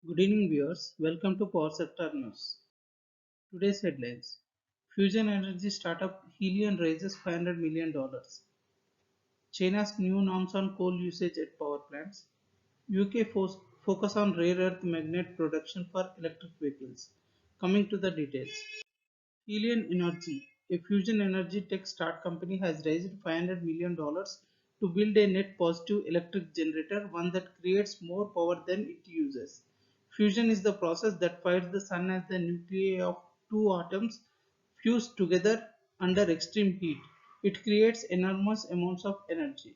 Good evening, viewers. Welcome to Power Sector News. Today's headlines: Fusion energy startup Helion raises $500 million. China's new norms on coal usage at power plants. UK focus on rare earth magnet production for electric vehicles. Coming to the details. Helion Energy, a fusion energy tech start company, has raised $500 million to build a net positive electric generator, one that creates more power than it uses. Fusion is the process that fires the sun as the nuclei of two atoms fuse together under extreme heat. It creates enormous amounts of energy.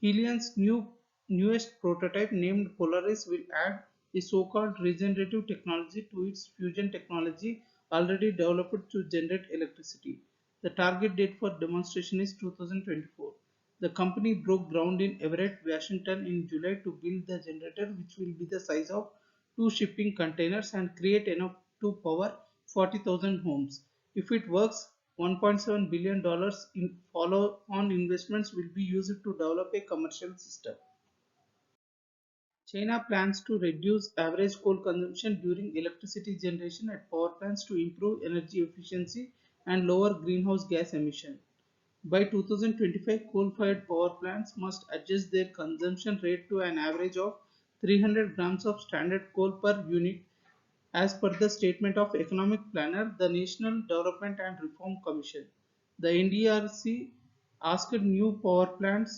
Helion's newest prototype, named Polaris, will add a so-called regenerative technology to its fusion technology already developed to generate electricity. The target date for demonstration is 2024. The company broke ground in Everett, Washington in July to build the generator, which will be the size of two shipping containers and create enough to power 40,000 homes. If it works, $1.7 billion in follow-on investments will be used to develop a commercial system. China plans to reduce average coal consumption during electricity generation at power plants to improve energy efficiency and lower greenhouse gas emission. By 2025, coal-fired power plants must adjust their consumption rate to an average of 300 grams of standard coal per unit, as per the statement of Economic Planner, the National Development and Reform Commission. The NDRC asked new power plant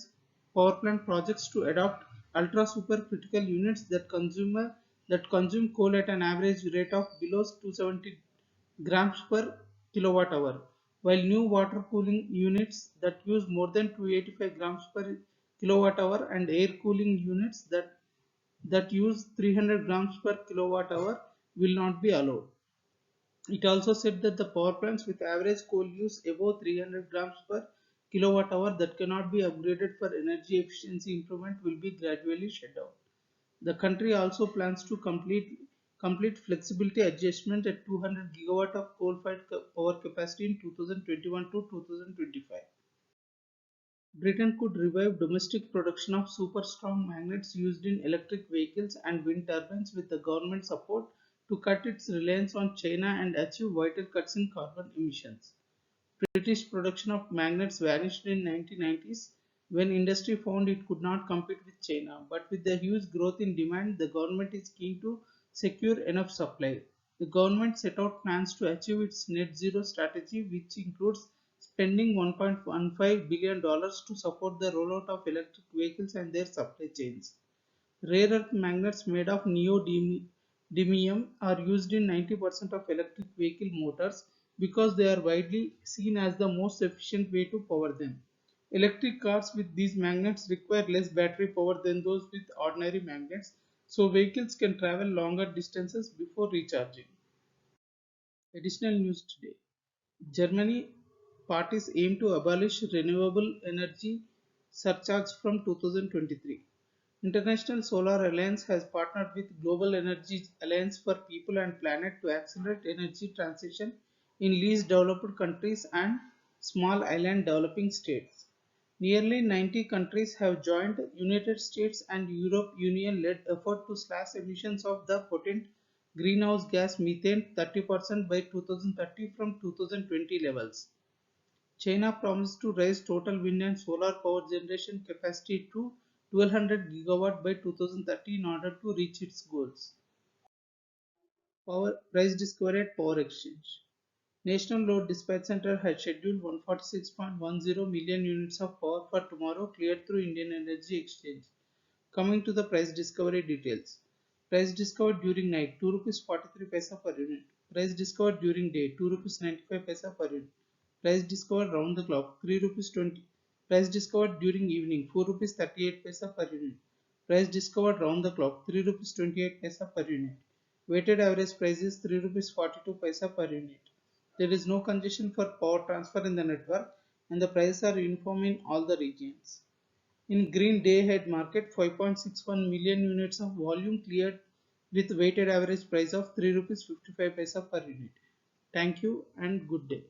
projects to adopt ultra supercritical units that consume coal at an average rate of below 270 grams per kilowatt hour, while new water cooling units that use more than 285 grams per kilowatt hour and air cooling units that use 300 grams per kilowatt hour will not be allowed. It also said that the power plants with average coal use above 300 grams per kilowatt hour that cannot be upgraded for energy efficiency improvement will be gradually shut down. The country also plans to complete flexibility adjustment at 200 gigawatt of coal-fired power capacity in 2021 to 2025. Britain could revive domestic production of super strong magnets used in electric vehicles and wind turbines with the government support to cut its reliance on China and achieve vital cuts in carbon emissions. British production of magnets vanished in 1990s when industry found it could not compete with China. But with the huge growth in demand, the government is keen to secure enough supply. The government set out plans to achieve its net zero strategy, which includes spending $1.15 billion to support the rollout of electric vehicles and their supply chains. Rare earth magnets made of neodymium are used in 90% of electric vehicle motors because they are widely seen as the most efficient way to power them. Electric cars with these magnets require less battery power than those with ordinary magnets, so vehicles can travel longer distances before recharging. Additional news today: Germany parties aim to abolish renewable energy surcharge from 2023. International Solar Alliance has partnered with Global Energy Alliance for People and Planet to accelerate energy transition in least developed countries and small island developing states. Nearly 90 countries have joined United States and Europe Union-led effort to slash emissions of the potent greenhouse gas methane 30% by 2030 from 2020 levels. China promised to raise total wind and solar power generation capacity to 1200 gigawatt by 2030 in order to reach its goals. Power price discovery at Power Exchange. National Load Dispatch Center had scheduled 146.10 million units of power for tomorrow, cleared through Indian Energy Exchange. Coming to the price discovery details. Price discovered during night, 2 rupees 43 paisa per unit. Price discovered during day, 2 rupees 95 paisa per unit. Price discovered round the clock, 3 rupees 20. Price discovered during evening, 4 rupees 38 paisa per unit. Price discovered round the clock, 3 rupees 28 paisa per unit. Weighted average price is 3 rupees 42 paisa per unit. There is no congestion for power transfer in the network and the prices are uniform in all the regions. In green day-ahead market, 5.61 million units of volume cleared with weighted average price of 3 rupees 55 paisa per unit. Thank you and good day.